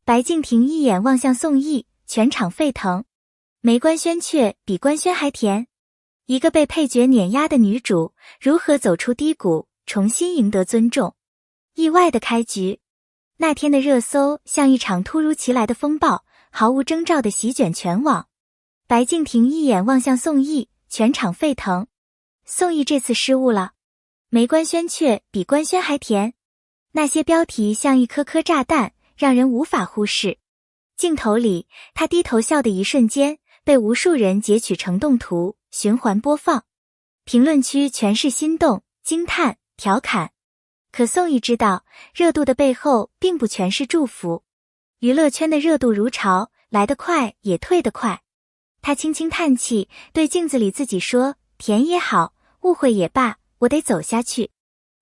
白敬亭一眼望向宋轶，全场沸腾。没官宣却比官宣还甜。一个被配角碾压的女主，如何走出低谷，重新赢得尊重？意外的开局。那天的热搜像一场突如其来的风暴，毫无征兆地席卷全网。白敬亭一眼望向宋轶，全场沸腾。宋轶这次失误了。没官宣却比官宣还甜。那些标题像一颗颗炸弹，让人无法忽视。镜头里，他低头笑的一瞬间，被无数人截取成动图，循环播放。评论区全是心动、惊叹、调侃。可宋轶知道，热度的背后并不全是祝福。娱乐圈的热度如潮，来得快也退得快。他轻轻叹气，对镜子里自己说，甜也好，误会也罢，我得走下去。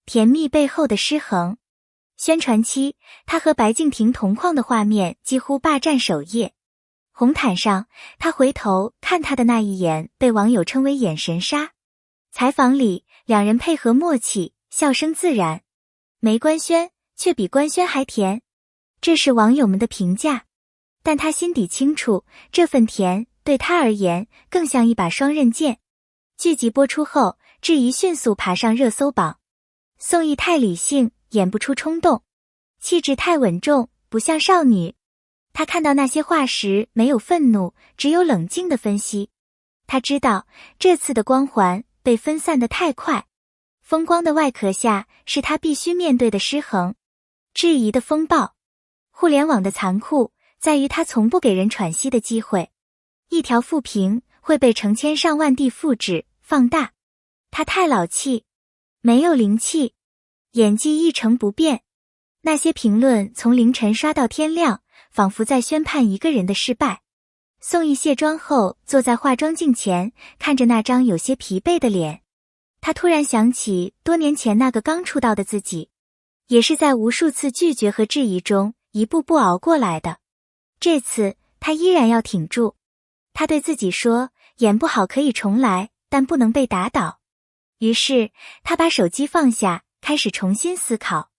甜蜜背后的失衡。宣传期，他和白敬亭同框的画面几乎霸占首页。红毯上，他回头看他的那一眼被网友称为眼神杀。采访里，两人配合默契，笑声自然。没官宣，却比官宣还甜。这是网友们的评价。但他心底清楚，这份甜对他而言更像一把双刃剑。剧集播出后，质疑迅速爬上热搜榜。宋轶太理性，演不出冲动，气质太稳重，不像少女。他看到那些话时没有愤怒，只有冷静的分析。他知道这次的光环被分散得太快，风光的外壳下是他必须面对的失衡。质疑的风暴。互联网的残酷在于它从不给人喘息的机会。一条负评会被成千上万地复制、放大。他太老气，没有灵气，演技一成不变。那些评论从凌晨刷到天亮，仿佛在宣判一个人的失败。宋轶卸妆后坐在化妆镜前，看着那张有些疲惫的脸。他突然想起多年前那个刚出道的自己，也是在无数次拒绝和质疑中一步步熬过来的。这次他依然要挺住。他对自己说，演不好可以重来，但不能被打倒。于是他把手机放下，开始重新思考，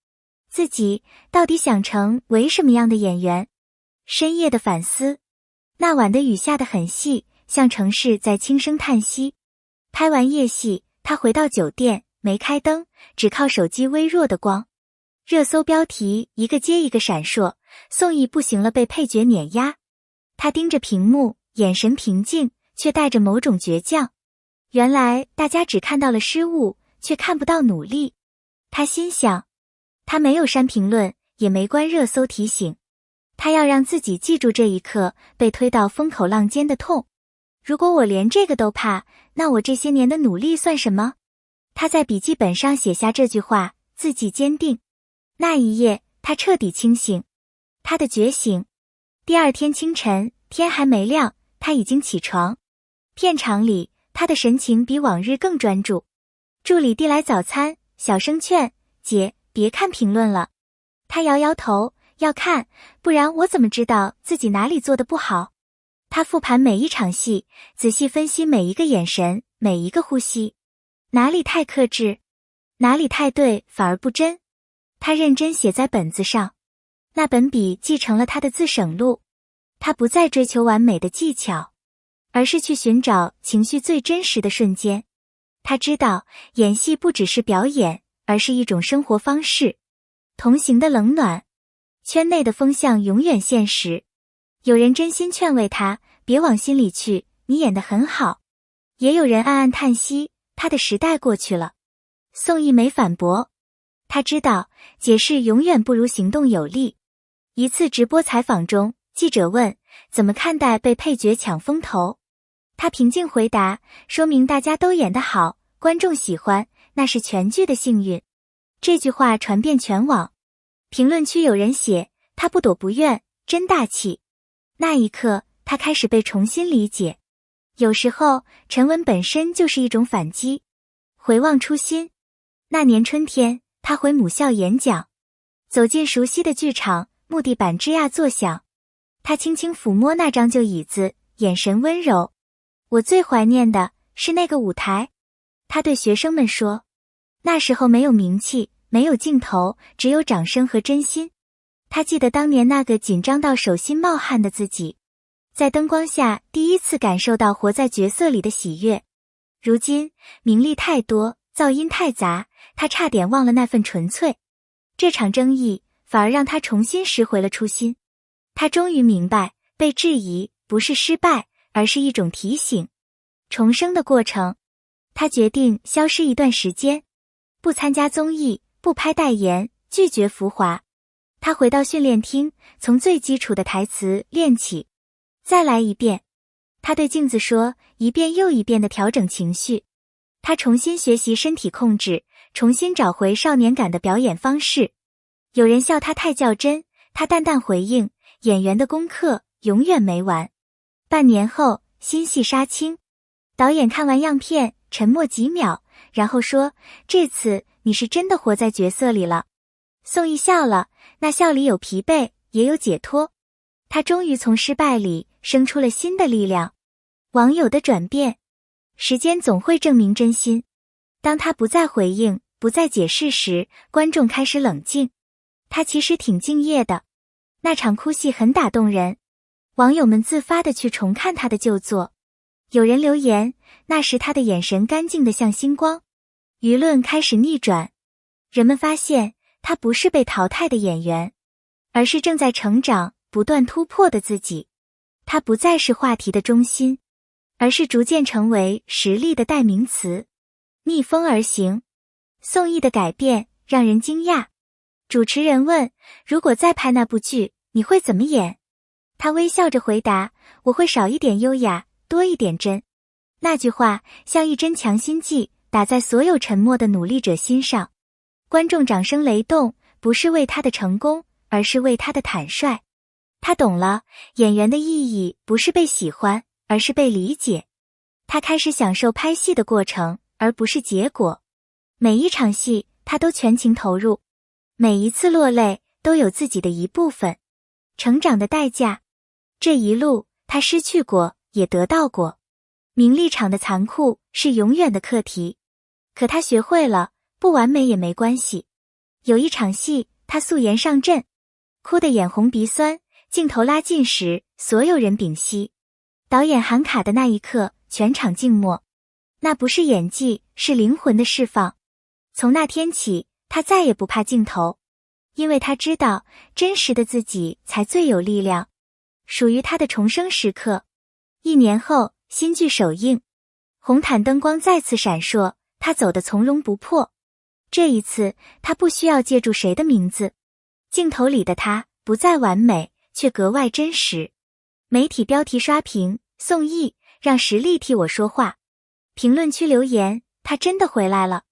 自己到底想成为什么样的演员。深夜的反思。那晚的雨下得很细，像城市在轻声叹息。拍完夜戏，他回到酒店，没开灯，只靠手机微弱的光。热搜标题一个接一个闪烁，宋轶不行了，被配角碾压。他盯着屏幕，眼神平静，却带着某种倔强。原来大家只看到了失误，却看不到努力。他心想，他没有删评论，也没关热搜提醒。他要让自己记住这一刻被推到风口浪尖的痛。如果我连这个都怕，那我这些年的努力算什么？他在笔记本上写下这句话，字迹坚定。那一夜，他彻底清醒。他的觉醒。第二天清晨，天还没亮，他已经起床。片场里，他的神情比往日更专注。助理递来早餐，小声劝，姐，别看评论了。他摇摇头，要看，不然我怎么知道自己哪里做得不好？他复盘每一场戏，仔细分析每一个眼神，每一个呼吸。哪里太克制，哪里太对反而不真。他认真写在本子上。那本笔继承了他的自省录。他不再追求完美的技巧，而是去寻找情绪最真实的瞬间。他知道，演戏不只是表演，而是一种生活方式。同行的冷暖。圈内的风向永远现实。有人真心劝慰他，别往心里去，你演得很好。也有人暗暗叹息，他的时代过去了。宋轶没反驳。他知道，解释永远不如行动有力。一次直播采访中，记者问，怎么看待被配角抢风头？他平静回答，说明大家都演得好，观众喜欢，那是全剧的幸运。这句话传遍全网。评论区有人写，他不躲不怨，真大气。那一刻，他开始被重新理解。有时候，沉稳本身就是一种反击。回望初心。那年春天，他回母校演讲。走进熟悉的剧场，木地板吱呀作响。他轻轻抚摸那张旧椅子，眼神温柔。我最怀念的是那个舞台。他对学生们说，那时候没有名气，没有镜头，只有掌声和真心。他记得当年那个紧张到手心冒汗的自己，在灯光下第一次感受到活在角色里的喜悦。如今名利太多，噪音太杂，他差点忘了那份纯粹。这场争议反而让他重新拾回了初心。他终于明白，被质疑不是失败，而是一种提醒。重生的过程，他决定消失一段时间，不参加综艺，不拍代言，拒绝浮华。他回到训练厅，从最基础的台词练起。再来一遍，他对镜子说，一遍又一遍地调整情绪。他重新学习身体控制，重新找回少年感的表演方式。有人笑他太较真，他淡淡回应，演员的功课永远没完。半年后，新戏杀青，导演看完样片，沉默几秒，然后说，这次你是真的活在角色里了。宋轶笑了，那笑里有疲惫，也有解脱。他终于从失败里生出了新的力量。网友的转变，时间总会证明真心。当他不再回应，不再解释时，观众开始冷静。他其实挺敬业的。那场哭戏很打动人，网友们自发地去重看他的旧作。有人留言，那时他的眼神干净得像星光。舆论开始逆转，人们发现他不是被淘汰的演员，而是正在成长、不断突破的自己。他不再是话题的中心，而是逐渐成为实力的代名词。逆风而行，宋轶的改变让人惊讶。主持人问，如果再拍那部剧，你会怎么演？他微笑着回答，我会少一点优雅，多一点真。那句话像一针强心剂，打在所有沉默的努力者心上。观众掌声雷动，不是为他的成功，而是为他的坦率。他懂了，演员的意义不是被喜欢，而是被理解。他开始享受拍戏的过程，而不是结果。每一场戏，他都全情投入。每一次落泪，都有自己的一部分。成长的代价，这一路，他失去过，也得到过。名利场的残酷是永远的课题，可他学会了，不完美也没关系。有一场戏，他素颜上阵，哭得眼红鼻酸，镜头拉近时，所有人屏息。导演喊卡的那一刻，全场静默。那不是演技，是灵魂的释放。从那天起，他再也不怕镜头，因为他知道，真实的自己才最有力量。属于他的重生时刻。1年后，新剧首映，红毯灯光再次闪烁，他走得从容不迫。这一次，他不需要借助谁的名字。镜头里的他，不再完美，却格外真实。媒体标题刷屏，宋轶，让实力替我说话。评论区留言，他真的回来了。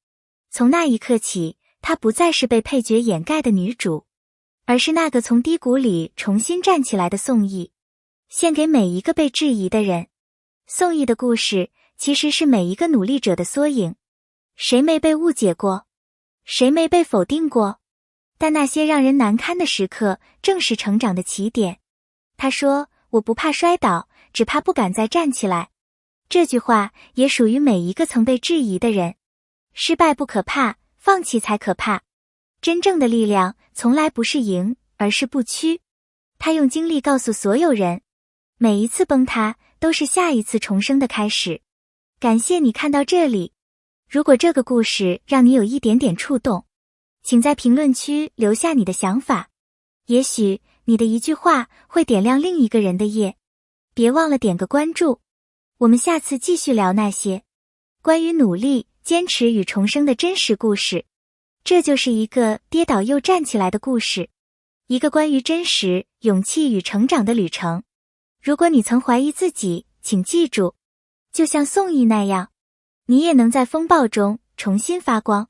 从那一刻起，她不再是被配角掩盖的女主，而是那个从低谷里重新站起来的宋轶。献给每一个被质疑的人。宋轶的故事其实是每一个努力者的缩影。谁没被误解过？谁没被否定过？但那些让人难堪的时刻，正是成长的起点。他说，我不怕摔倒，只怕不敢再站起来。这句话也属于每一个曾被质疑的人。失败不可怕，放弃才可怕。真正的力量从来不是赢，而是不屈。他用经历告诉所有人，每一次崩塌都是下一次重生的开始。感谢你看到这里。如果这个故事让你有一点点触动，请在评论区留下你的想法。也许你的一句话会点亮另一个人的夜。别忘了点个关注。我们下次继续聊那些关于努力、坚持与重生的真实故事。这就是一个跌倒又站起来的故事，一个关于真实、勇气与成长的旅程。如果你曾怀疑自己，请记住，就像宋轶那样，你也能在风暴中重新发光。